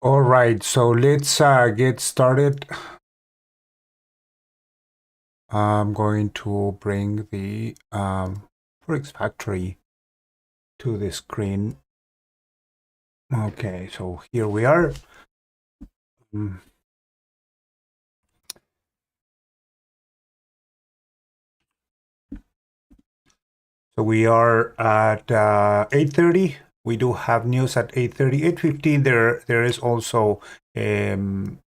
All right, so let's get started. I'm going to bring the Forex Factory to the screen. Okay, so here we are. Mm, So we are at 8:30. We do have news at 8:30. 8:15, there is also um,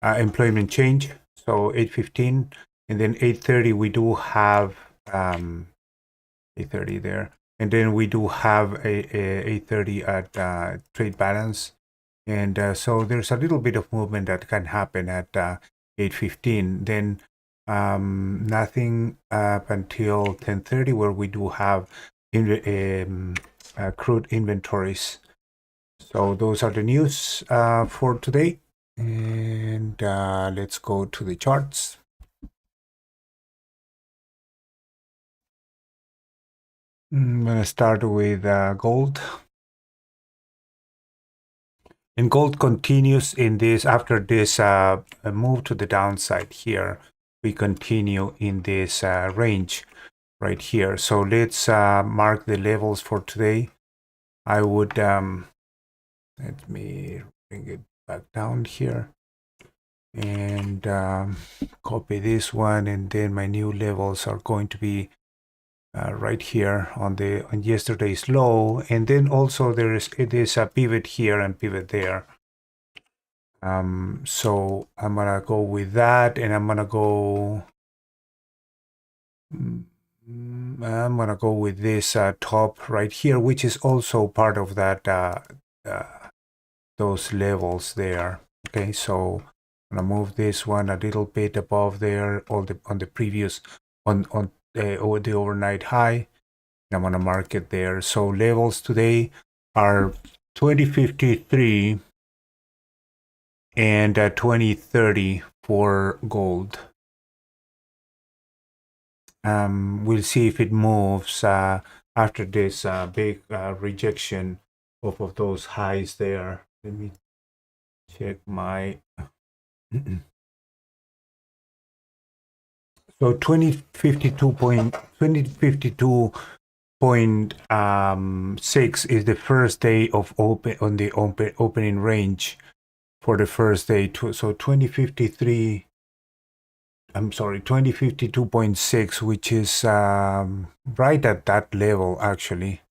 employment change. So 8:15, and then 8:30 we do have 8:30 there. And then we do have a 8:30 at trade balance. And so there's a little bit of movement that can happen at 8:15. Then nothing up until 10:30, where we do have crude inventories. So those are the news for today. And let's go to the charts. I'm going to start with gold. And gold continues in this, after this move to the downside here, we continue in this range right here. So let's mark the levels for today. I would, let me bring it back down here and copy this one, and then my new levels are going to be right here on yesterday's low, and then also it is a pivot here and pivot there. So I'm gonna go with that, and I'm gonna go with this top right here, which is also part of that those levels there. Okay, so I'm gonna move this one a little bit above there, on the previous on the overnight high. I'm gonna mark it there. So levels today are 2053 and 2030 for gold. We'll see if it moves after this big rejection of those highs there. Let me check my so 2052.6 is the first day of opening range for the first day. So 2053, I'm sorry, 2052.6, which is right at that level actually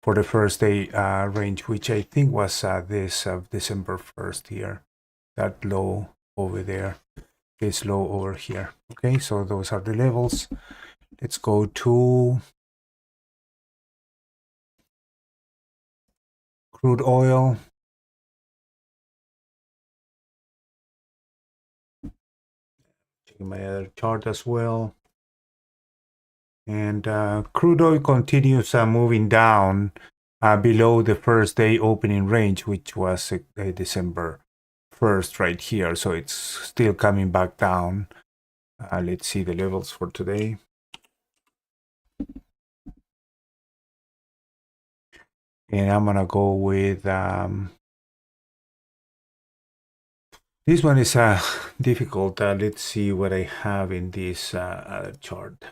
for the first day range, which I think was this December 1st here, that low over there, this low over here. Okay, so those are the levels. Let's go to crude oil. Checking my other chart as well. And crude oil continues moving down below the first day opening range, which was December 1st right here. So it's still coming back down. Let's see the levels for today. And I'm gonna go with this one is difficult. Let's see what I have in this other chart.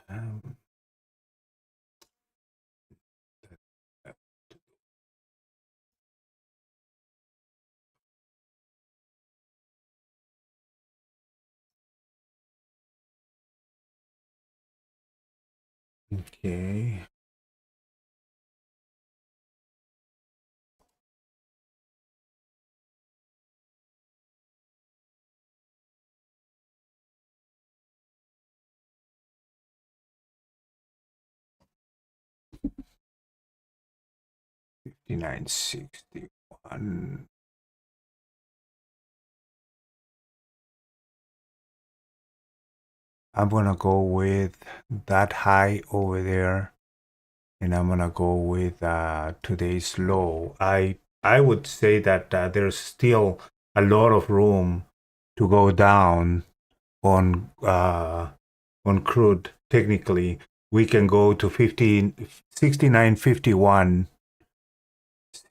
Okay. $59.61. I'm gonna go with that high over there, and I'm gonna go with today's low. I would say that there's still a lot of room to go down on crude. Technically, we can go to 69.51.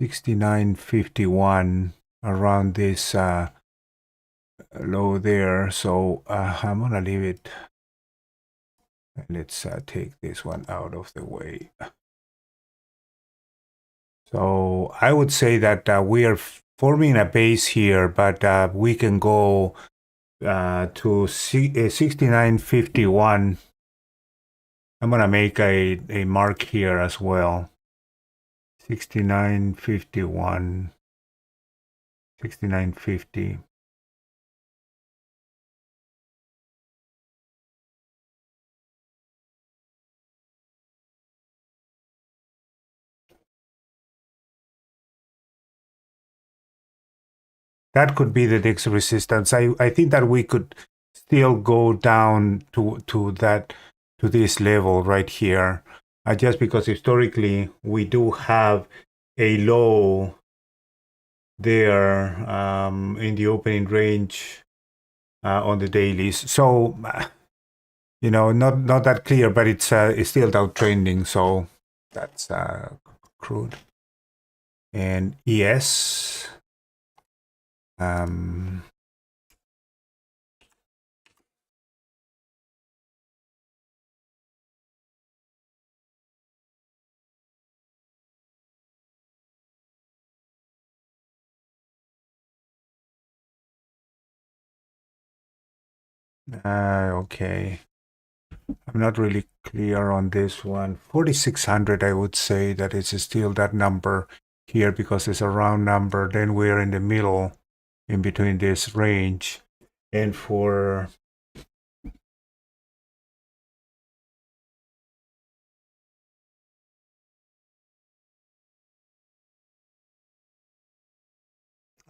69.51 around this low there. So I'm gonna leave it. Let's take this one out of the way. So I would say that we are forming a base here, but we can go to 69.51. I'm gonna make a mark here as well. 69.51, 69.50. That could be the next resistance. I think that we could still go down to this level right here, just because historically we do have a low there in the opening range on the dailies. So you know, not that clear, but it's still downtrending. So that's crude. And ES. Okay. I'm not really clear on this one. 4,600, I would say that it's still that number here because it's a round number. Then we're in the middle, in between this range. And for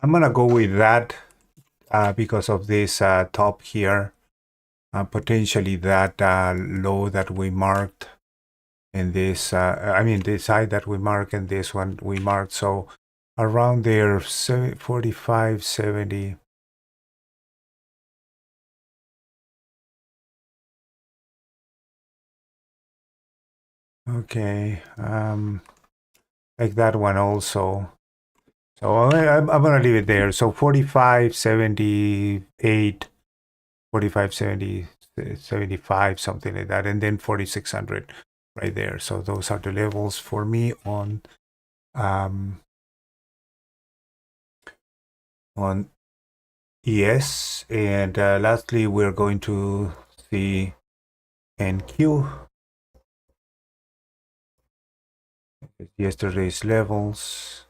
I'm gonna go with that because of this top here. Potentially that low that we marked, and this I mean this side that we marked, and this one we marked. So around there, 45, 70. Okay, like that one also. So I'm gonna leave it there. So 45, 78, 45, 70, 75, something like that, and then 4,600 right there. So those are the levels for me on ES. And lastly, we're going to see NQ. Yesterday's levels,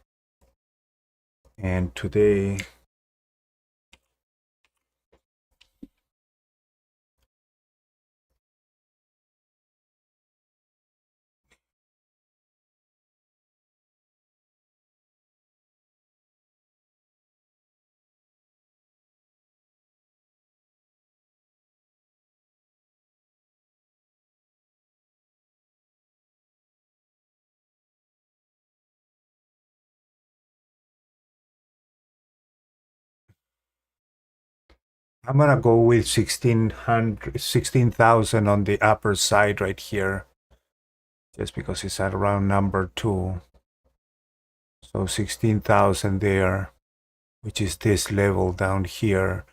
and today I'm gonna go with 1600, 16,000 on the upper side right here, just because it's at around number 2. So 16,000 there, which is this level down here.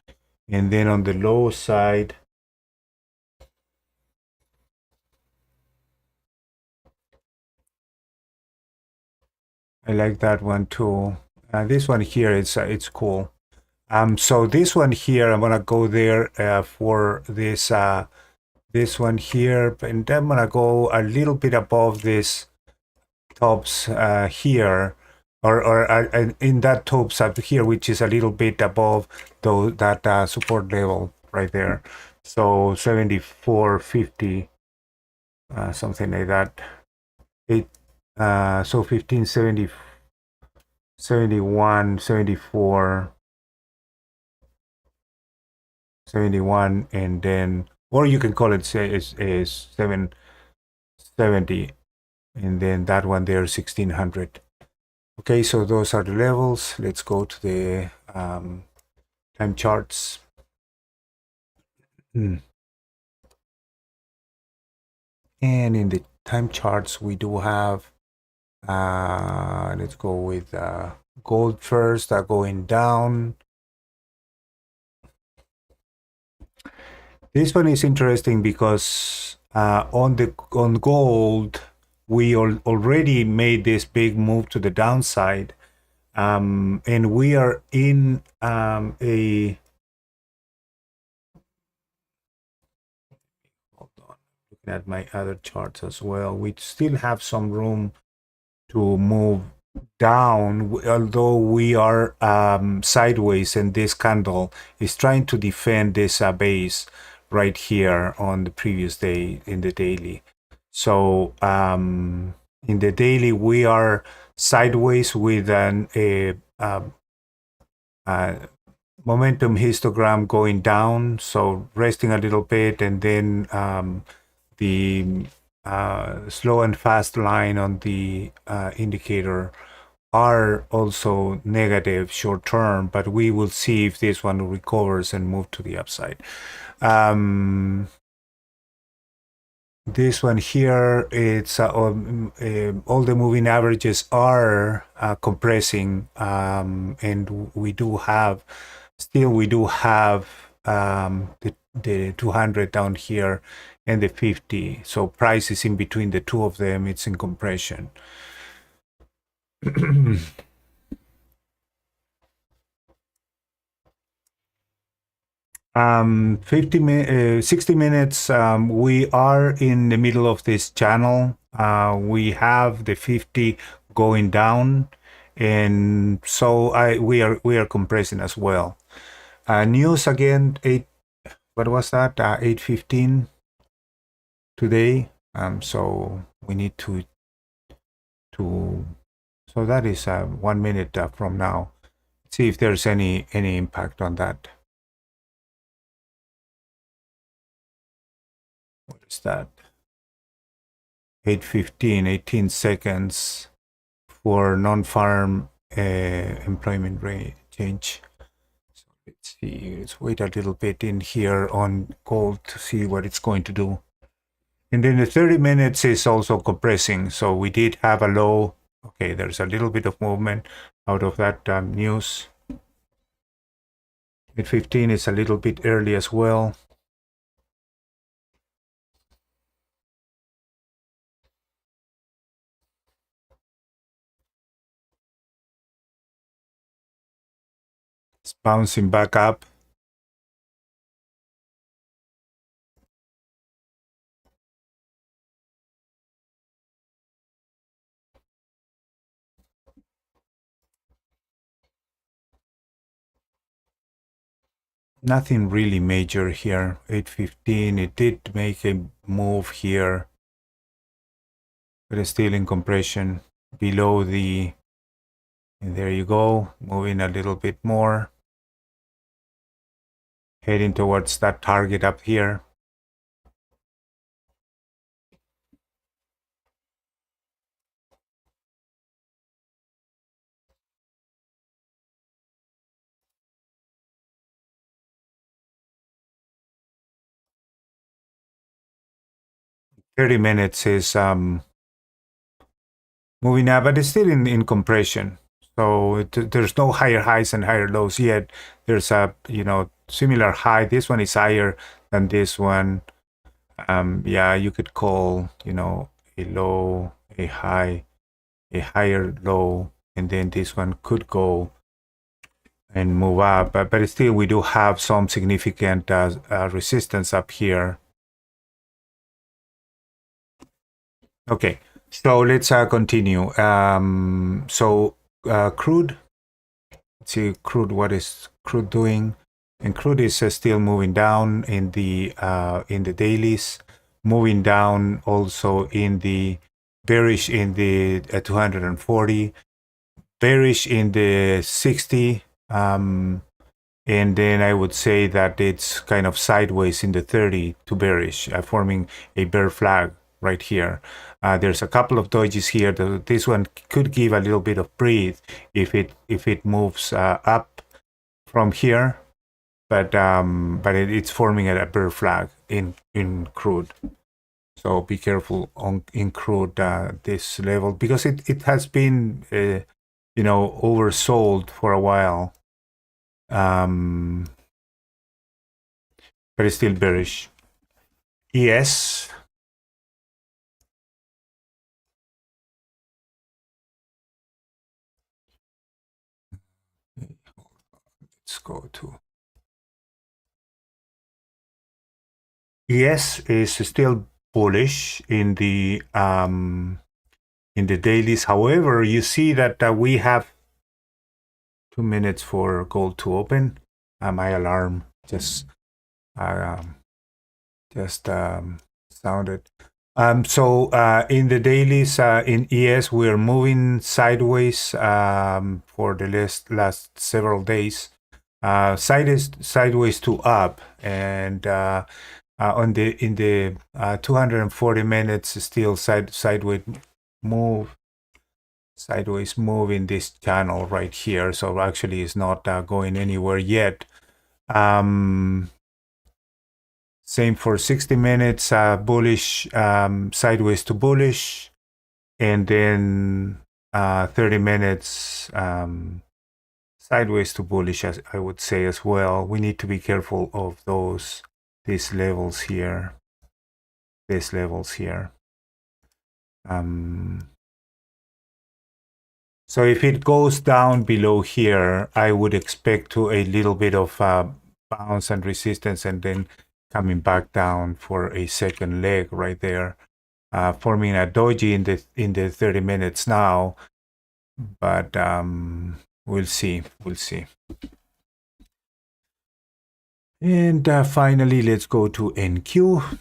And then on the low side, I like that one too. This one here, it's cool. So this one here, I'm gonna go there for this this one here, and I'm gonna go a little bit above this tops here, or in that tops up here, which is a little bit above that support level right there. So 74.50, something like that. So 1570, 71, 74, 71, and then, or you can call it say is 770, and then that one there 1600. Okay, so those are the levels. Let's go to the time charts. And in the time charts, we do have Let's go with gold first, going down. This one is interesting because on gold we already made this big move to the downside, and we are in a, hold on, looking at my other charts as well. We still have some room to move down, although we are sideways, and this candle is trying to defend this base right here on the previous day in the daily. So in the daily we are sideways with a momentum histogram going down, so resting a little bit, and then the slow and fast line on the indicator are also negative short term, but we will see if this one recovers and move to the upside. This one here, it's all the moving averages are compressing, and we do have the 200 down here and the 50. So price is in between the two of them. It's in compression. 60 minutes, we are in the middle of this channel. We have the 50 going down, and so we are compressing as well. News again, what was that? 8:15 today. So we need to so that is 1 minute from now. See if there's any impact on that. What is that? 8:15, 18 seconds for non-farm employment rate change. So let's see, let's wait a little bit in here on gold to see what it's going to do. And then the 30 minutes is also compressing. So we did have a low. Okay, there's a little bit of movement out of that news. 8:15 is a little bit early as well. It's bouncing back up. Nothing really major here. 8:15, it did make a move here, but it's still in compression below the, and there you go, moving a little bit more, heading towards that target up here. Thirty minutes is moving up, but it's still in compression. So there's no higher highs and higher lows yet. There's a similar high. This one is higher than this one. Yeah, you could call a low, a high, a higher low, and then this one could go and move up. But still, we do have some significant resistance up here. Okay, so let's continue. So crude. Let's see crude. What is crude doing? And crude is still moving down in the dailies, moving down also in the bearish in the 240, bearish in the 60, and then I would say that it's kind of sideways in the 30 to bearish, forming a bear flag right here. There's a couple of dojis here. This one could give a little bit of breathe if it moves up from here, but it's forming a bear flag in crude. So be careful on in crude this level, because it has been oversold for a while, but it's still bearish. Yes. Let's go to ES is still bullish in the dailies. However, you see that we have 2 minutes for gold to open. My alarm just sounded. So in the dailies, in ES, we're moving sideways for the last several days. Sideways to up, and in the 240 minutes, still sideways move in this channel right here. So actually, it's not going anywhere yet. Same for 60 minutes, bullish, sideways to bullish, and then 30 minutes sideways to bullish, as I would say as well. We need to be careful of these levels here. So if it goes down below here, I would expect to a little bit of bounce and resistance, and then coming back down for a second leg right there, forming a doji in the 30 minutes now. But we'll see. And finally, let's go to NQ.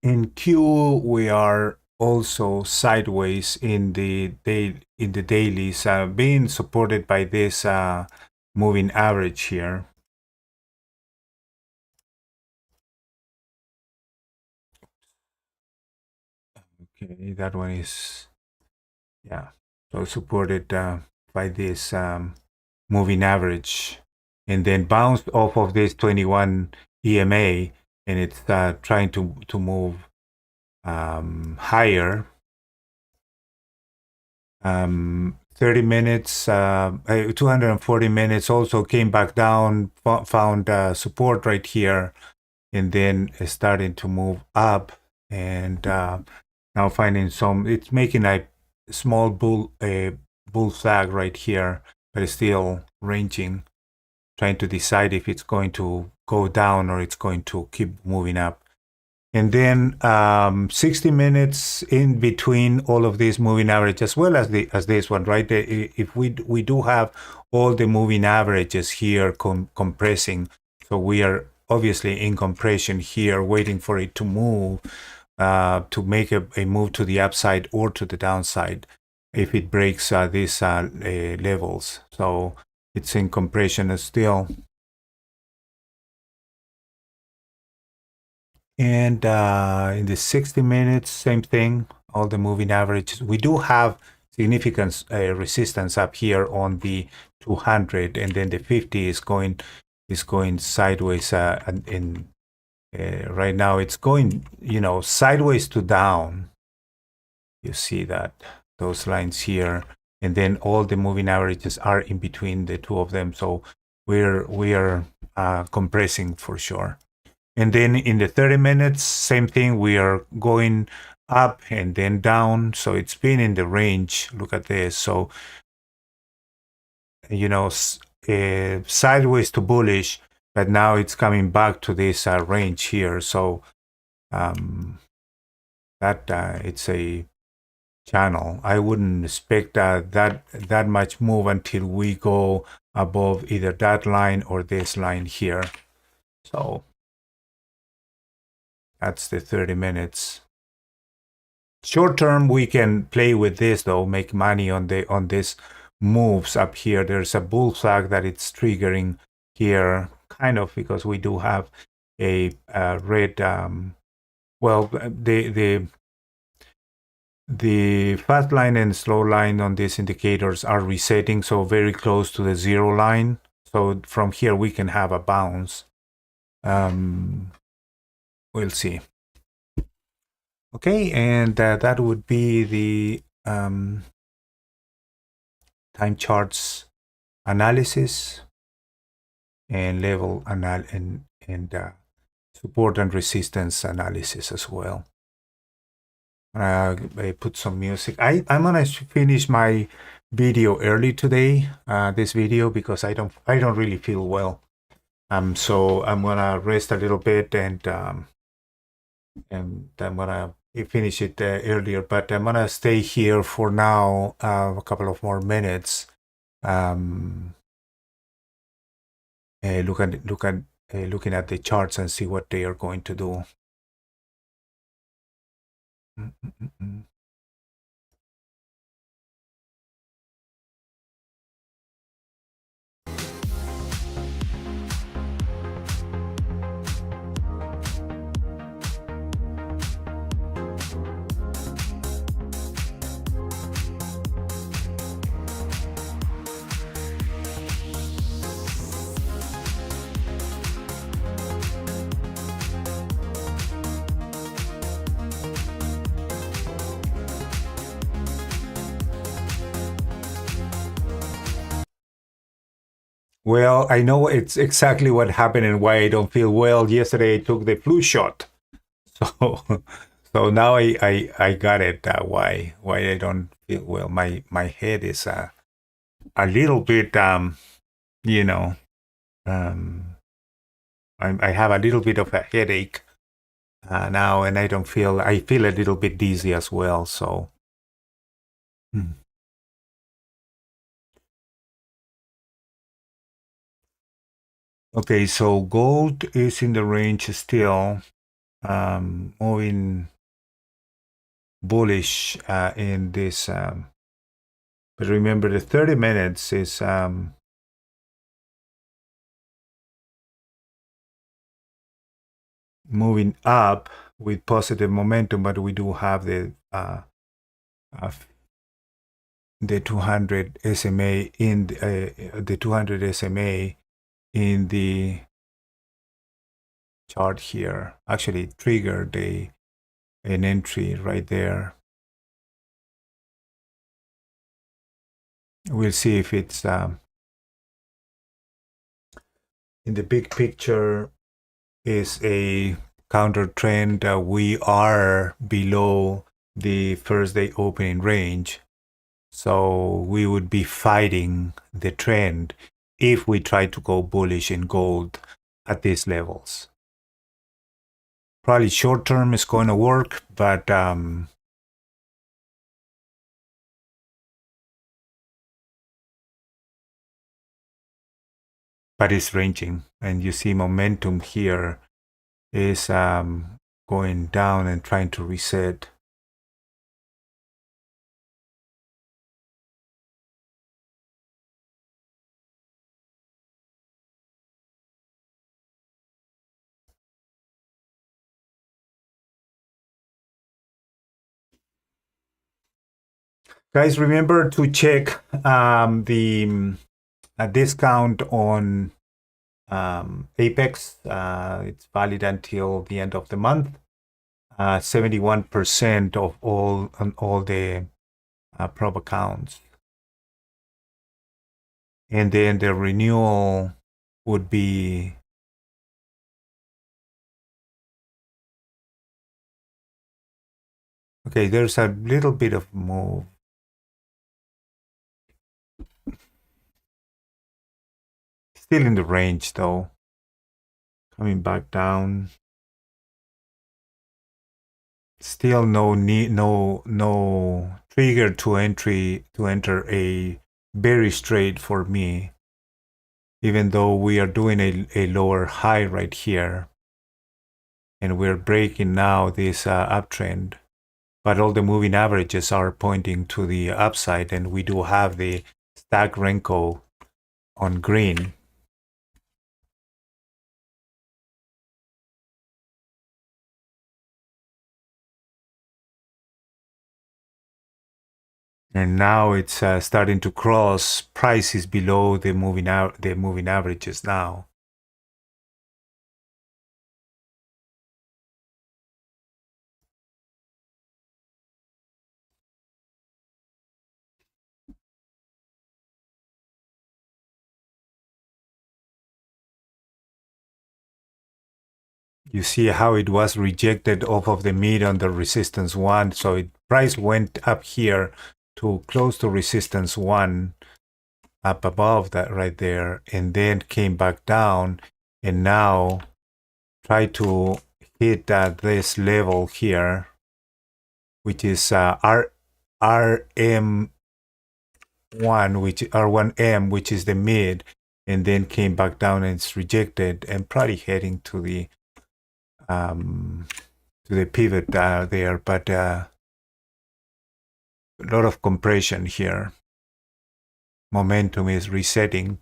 In Q, we are also sideways in the dailies, being supported by this moving average here. Okay, that one is, yeah, so supported by this moving average, and then bounced off of this 21 EMA, and it's trying to move higher. 30 minutes, 240 minutes also came back down, found support right here, and then starting to move up, and now finding it's making a small bull flag right here, but it's still ranging, trying to decide if it's going to go down or it's going to keep moving up. And then 60 minutes in between all of these moving averages, as well as this one, right? If we do have all the moving averages here compressing, so we are obviously in compression here, waiting for it to move, to make a move to the upside or to the downside if it breaks these levels. So it's in compression still. And in the 60 minutes, same thing, all the moving averages. We do have significant resistance up here on the 200, and then the 50 is going sideways. And right now it's going, sideways to down. You see that, those lines here, and then all the moving averages are in between the two of them. So we are compressing for sure. And then in the 30 minutes, same thing, we are going up and then down. So it's been in the range. Look at this. So, sideways to bullish, but now it's coming back to this range here. So that it's a channel. I wouldn't expect that much move until we go above either that line or this line here. So that's the 30 minutes. Short term, we can play with this though, make money on this moves up here. There's a bull flag that it's triggering here, kind of, because we do have a red. Well, the fast line and slow line on these indicators are resetting, so very close to the 0 line. So from here we can have a bounce. We'll see. Okay, and that would be the time charts analysis and level and support and resistance analysis as well. I put some music. I'm gonna finish my video early today. This video because I don't really feel well. So I'm gonna rest a little bit and I'm gonna finish it earlier. But I'm gonna stay here for now a couple of more minutes. Looking at the charts and see what they are going to do. Mm-mm-mm. Well, I know it's exactly what happened and why I don't feel well. Yesterday I took the flu shot, so so now I got it. Why I don't feel well? My head is a little bit you know um I have a little bit of a headache now, and I feel a little bit dizzy as well. So. Hmm. Okay, so gold is in the range still, moving bullish in this. But remember, the 30 minutes is moving up with positive momentum, but we do have uh, the 200 SMA in the 200 SMA in the chart here. Actually, triggered an entry right there. We'll see if it's in the big picture is a counter trend. We are below the first day opening range. So we would be fighting the trend if we try to go bullish in gold at these levels. Probably short term is going to work, but it's ranging, and you see momentum here is going down and trying to reset. Guys, remember to check the discount on Apex. It's valid until the end of the month. 71% of all on all the probe accounts, and then the renewal would be okay. There's a little bit of move. Still in the range though. Coming back down. Still no need, no trigger to enter a bearish trade for me. Even though we are doing a lower high right here, and we're breaking now this uptrend, but all the moving averages are pointing to the upside, and we do have the stack Renko on green. And now it's starting to cross prices below the moving averages now. You see how it was rejected off of the mid on the resistance 1. So price went up here to close to resistance 1, up above that right there, and then came back down, and now try to hit this level here, which is RM1, which R1M, which is the mid, and then came back down and it's rejected, and probably heading to the pivot there, but a lot of compression here. Momentum is resetting.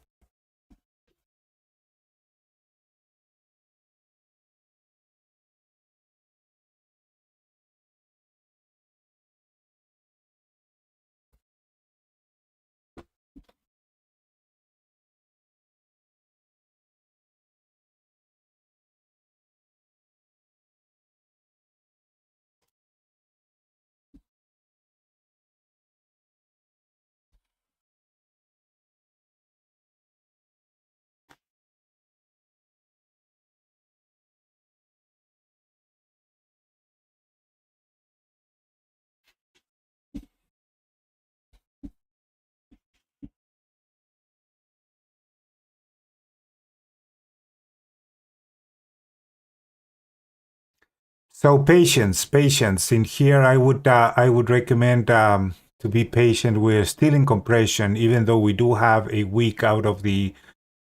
So patience. In here, I would recommend to be patient. We're still in compression, even though we do have a week out of the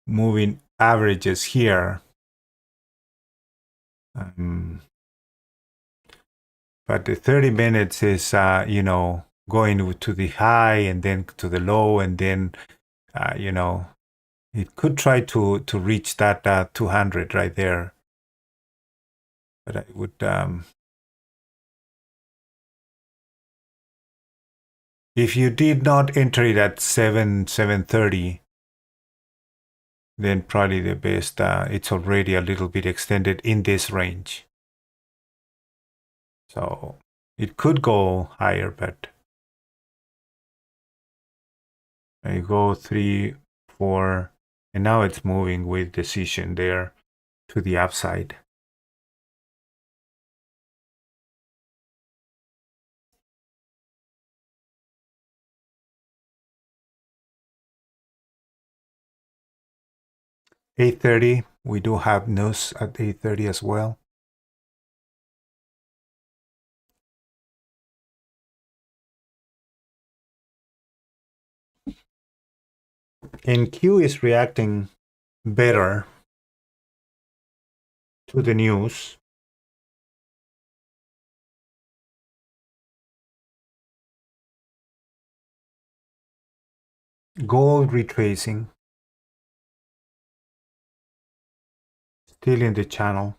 moving averages here. But the 30 minutes is, going to the high and then to the low, and then, it could try to reach that 200 right there. But I would, if you did not enter it at 7:30, then probably the best, it's already a little bit extended in this range. So it could go higher, but I go 3, 4, and now it's moving with decision there to the upside. $8.30, we do have news at 8:30 as well. And Q is reacting better to the news. Gold retracing, still in the channel.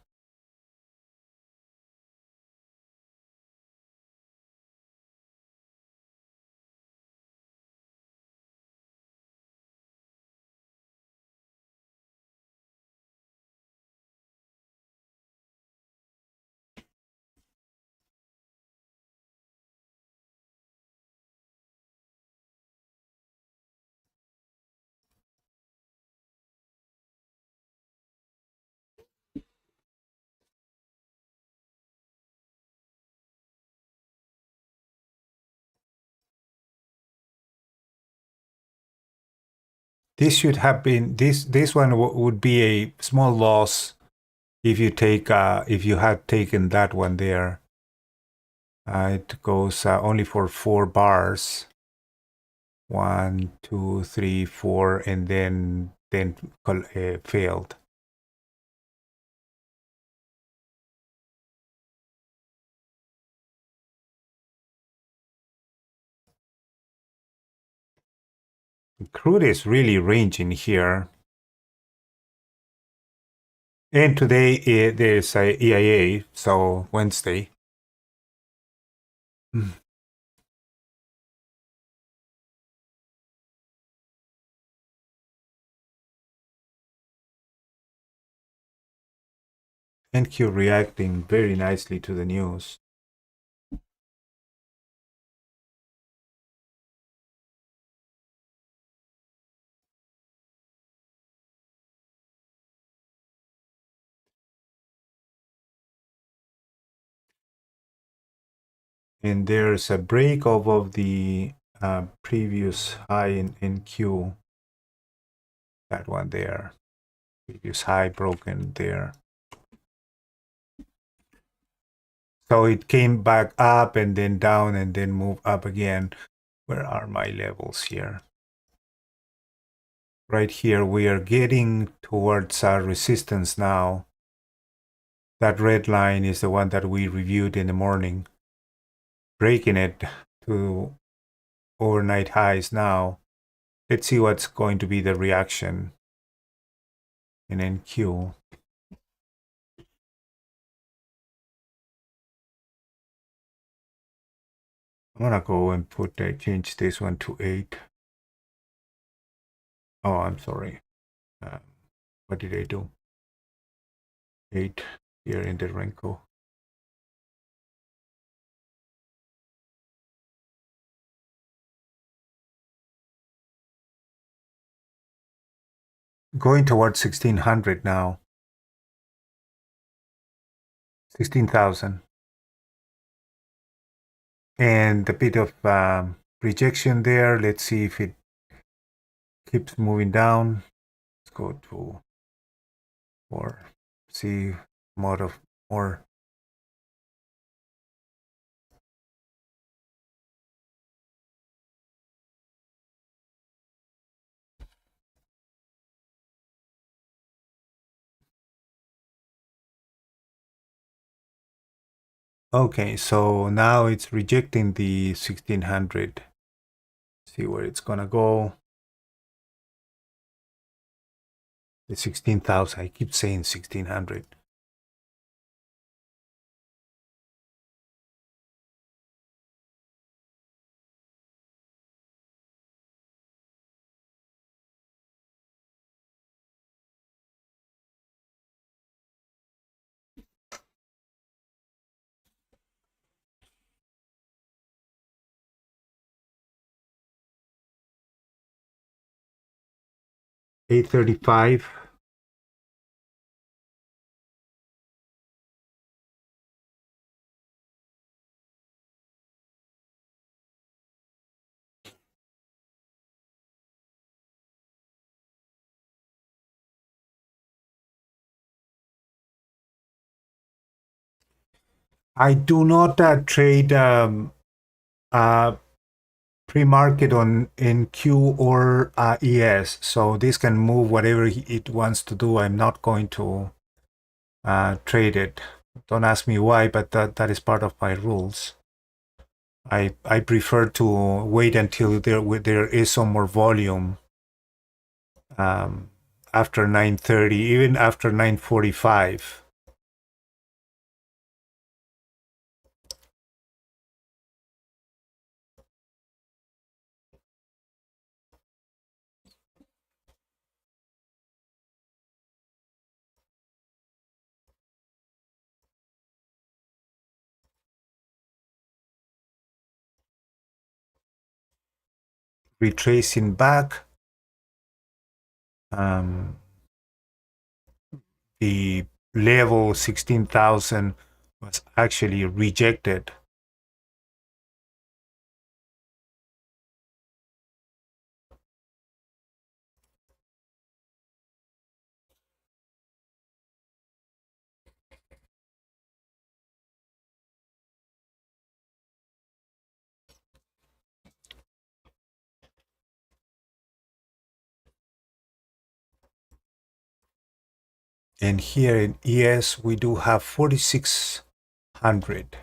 This should have been this one would be a small loss if you take if you had taken that one there. It goes only for 4 bars. 1, 2, 3, 4, and then failed. Crude is really ranging here. And today there's a EIA, so Wednesday. NQ reacting very nicely to the news. And there's a break off of the previous high in Q. That one there. Previous high broken there. So it came back up and then down and then move up again. Where are my levels here? Right here, we are getting towards our resistance now. That red line is the one that we reviewed in the morning. Breaking it to overnight highs now. Let's see what's going to be the reaction in NQ. I'm gonna go and change this one to 8. Oh, I'm sorry. What did I do? 8 here in the Renko. Going towards 1600 now. 16,000. And a bit of rejection there. Let's see if it keeps moving down. Let's go to 4. See more of more. Okay, so now it's rejecting the 1600. See where it's gonna go. The 16,000. I keep saying 1600. $835. I do not trade pre-market on in Q or ES, so this can move whatever it wants to do. I'm not going to trade it. Don't ask me why, but that is part of my rules. I prefer to wait until there is some more volume after 9:30, even after 9:45. Retracing back. The level 16,000 was actually rejected. And here in ES, we do have 4,600.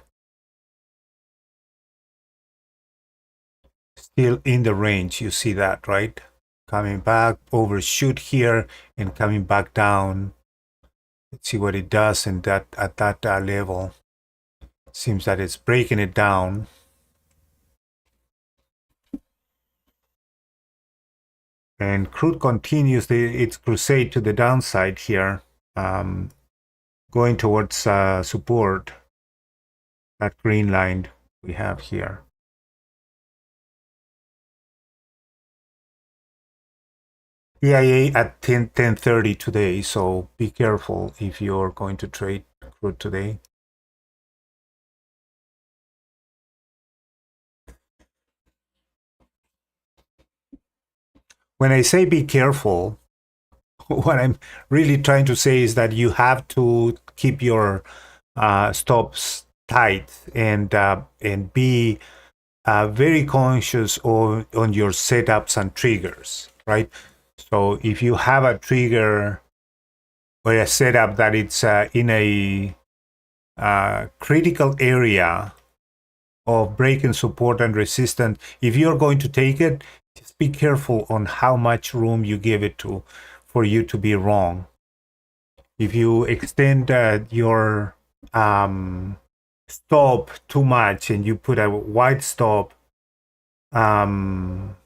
Still in the range, you see that, right? Coming back, overshoot here, and coming back down. Let's see what it does and that at that level. Seems that it's breaking it down. And crude continues its crusade to the downside here, going towards support. That green line we have here. EIA at 10:30 today, so be careful if you're going to trade crude today. when I say be careful, what I'm really trying to say is that you have to keep your stops tight and be very conscious on your setups and triggers, right? So if you have a trigger or a setup that it's in a critical area of breaking support and resistance, if you're going to take it, just be careful on how much room you give it to for you to be wrong. If you extend your stop too much and you put a wide stop, um,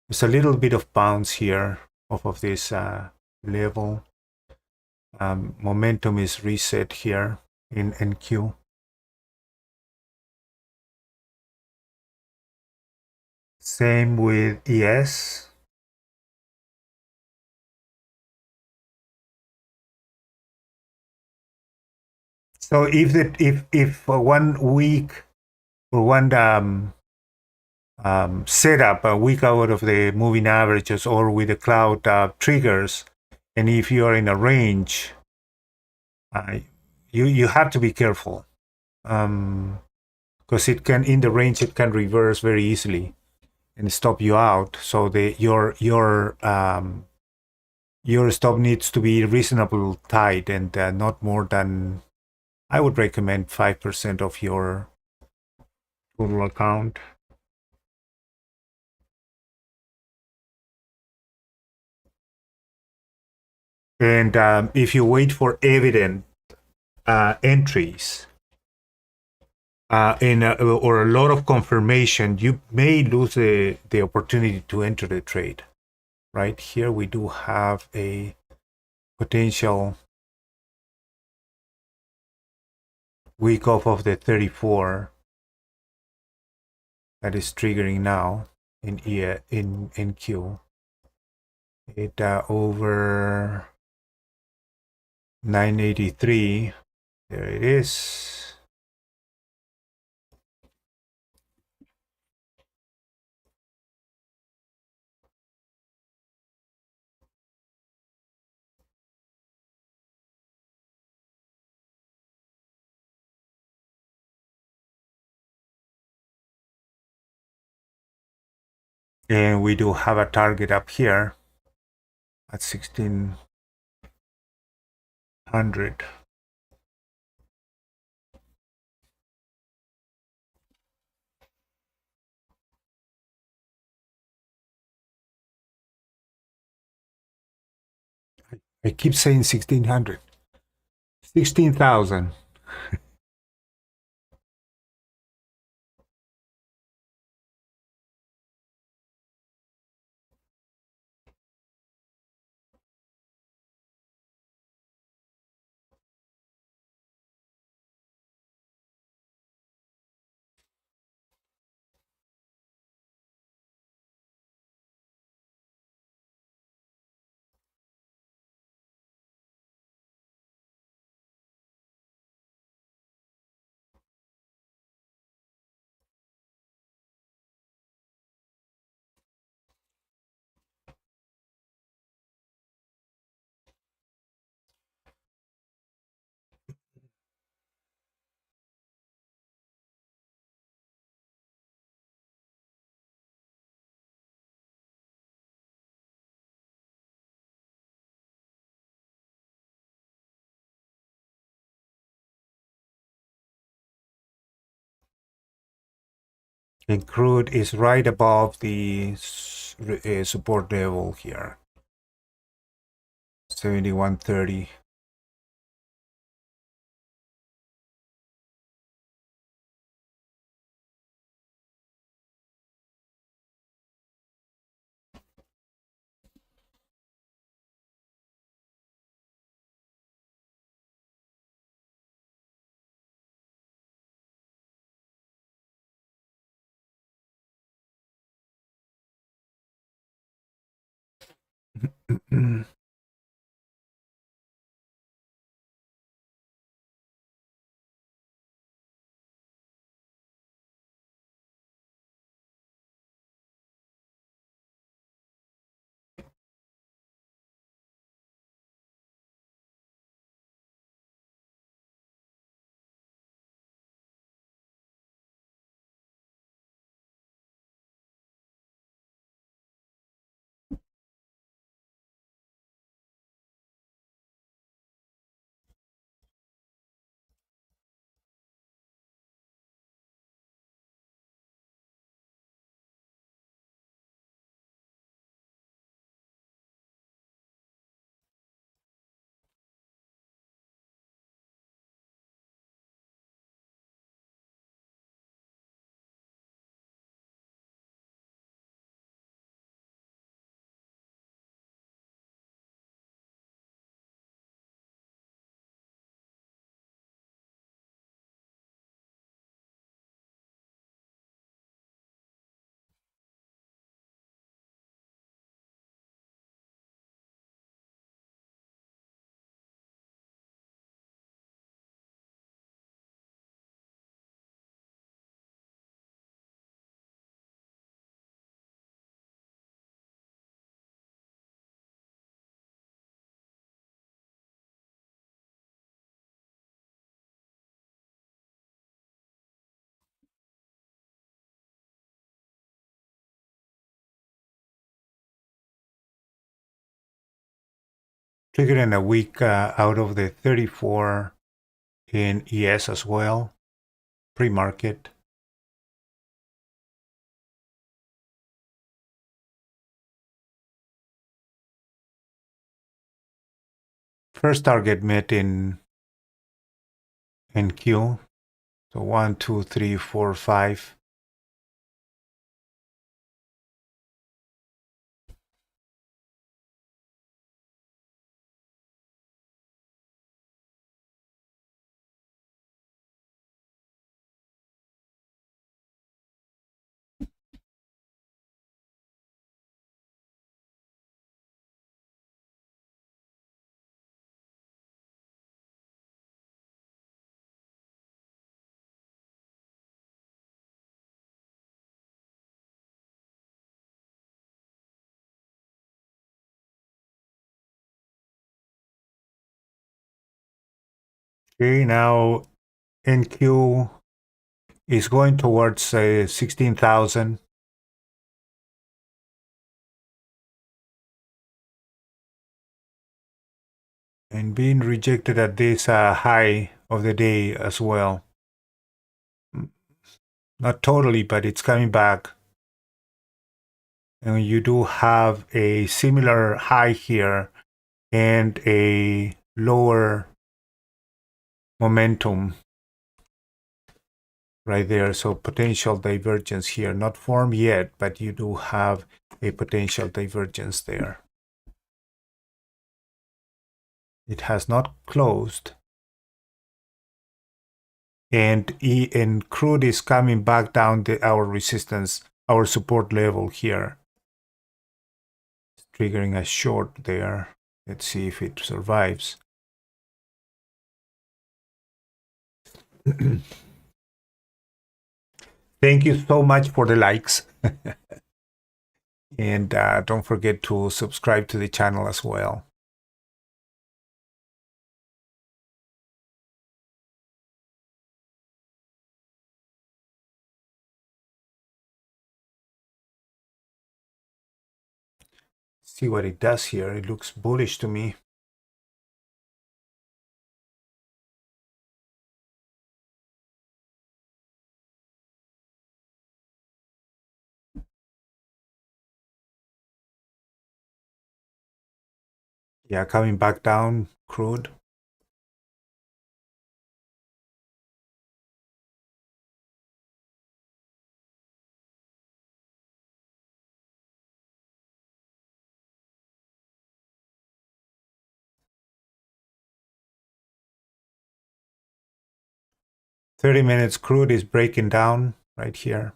there's a little bit of bounce here off of this level. Momentum is reset here in NQ. Same with ES. So if 1 week or one setup a week out of the moving averages or with the cloud triggers, and if you are in a range, you have to be careful because it can in the range it can reverse very easily and stop you out. So your stop needs to be reasonable tight and not more than, I would recommend 5% of your total account. And if you wait for evident entries or a lot of confirmation, you may lose the opportunity to enter the trade. Right here, we do have a potential week off of the 34 that is triggering now in NQ. It over 983. There it is. And we do have a target up here at 1600. I keep saying 1600. 16,000. And crude is right above the support level here, 7130. triggering a week out of the 34 in ES as well, pre-market. First target met in Q. So 1, 2, 3, 4, 5. Okay, now NQ is going towards 16,000. And being rejected at this high of the day as well. Not totally, but it's coming back. And you do have a similar high here and a lower momentum right there. So potential divergence here, not formed yet, but you do have a potential divergence there. It has not closed. And crude is coming back down our resistance, our support level here. It's triggering a short there. Let's see if it survives. Thank you so much for the likes. And don't forget to subscribe to the channel as well. See what it does here. It looks bullish to me. Yeah, coming back down, crude. "30 minutes crude is breaking down right here.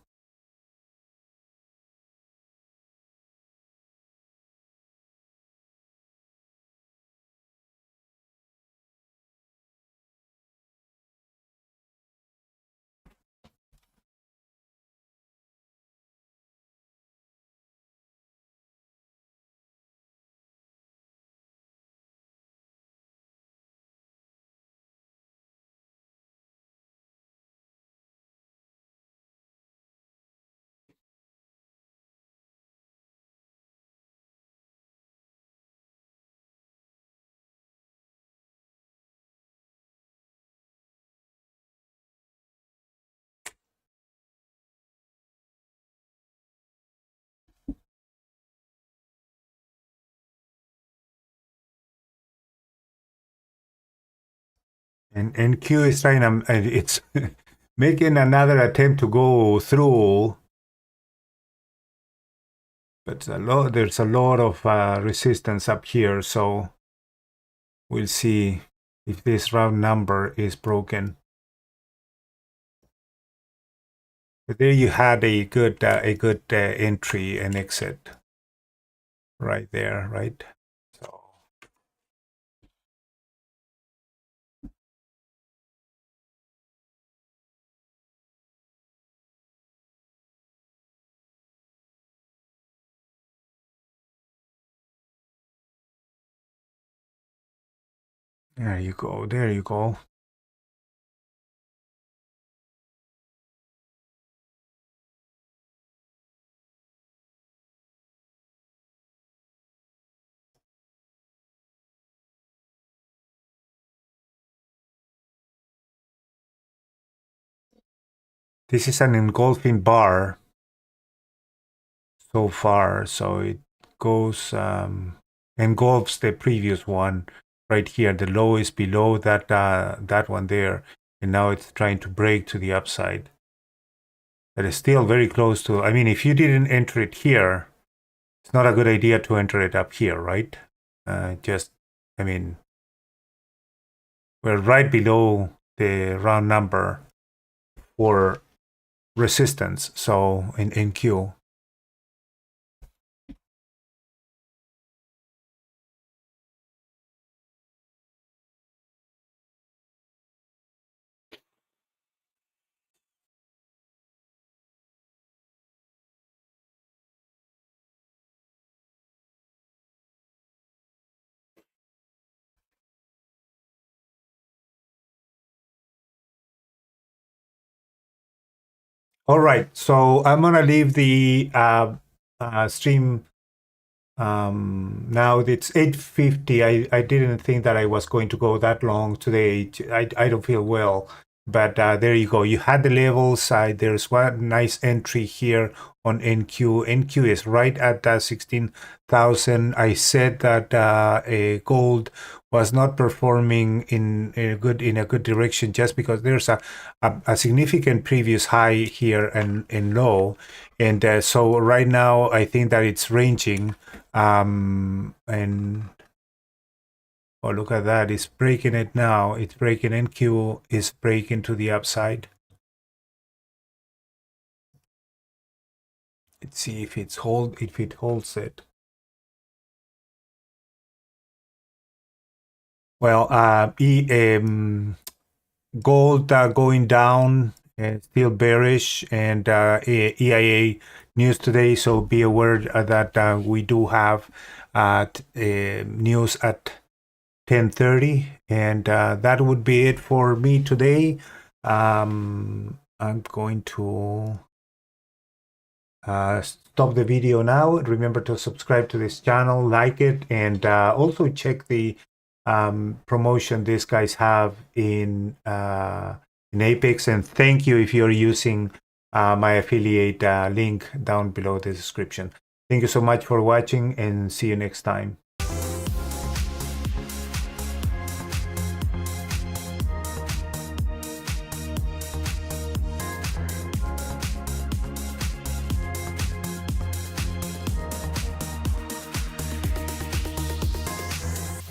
And Q is trying to, it's making another attempt to go through, but there's a lot of resistance up here, so we'll see if this round number is broken. But there you had a good entry and exit right there, right? So there you go. There you go. This is an engulfing bar so far, so it goes engulfs the previous one right here. The low is below that one there, and now it's trying to break to the upside. But it's still very close to. I mean, if you didn't enter it here, it's not a good idea to enter it up here, right? I mean, we're right below the round number for resistance. So in Q. All right, so I'm gonna leave the stream now. It's 8:50. I didn't think that I was going to go that long today. I don't feel well, but there you go. You had the levels. There's one nice entry here on NQ. NQ is right at 16,000. I said that gold was not performing in a good direction just because there's a significant previous high here and low, and so right now I think that it's ranging, and oh, look at that, it's breaking it now. It's breaking. NQ is breaking to the upside. Let's see if it holds it. Well, gold going down, still bearish, and EIA news today. So be aware that we do have news at 10:30, and that would be it for me today. I'm going to stop the video now. Remember to subscribe to this channel, like it, and also check the promotion these guys have in Apex. And thank you if you're using my affiliate link down below the description. Thank you so much for watching, and see you next time.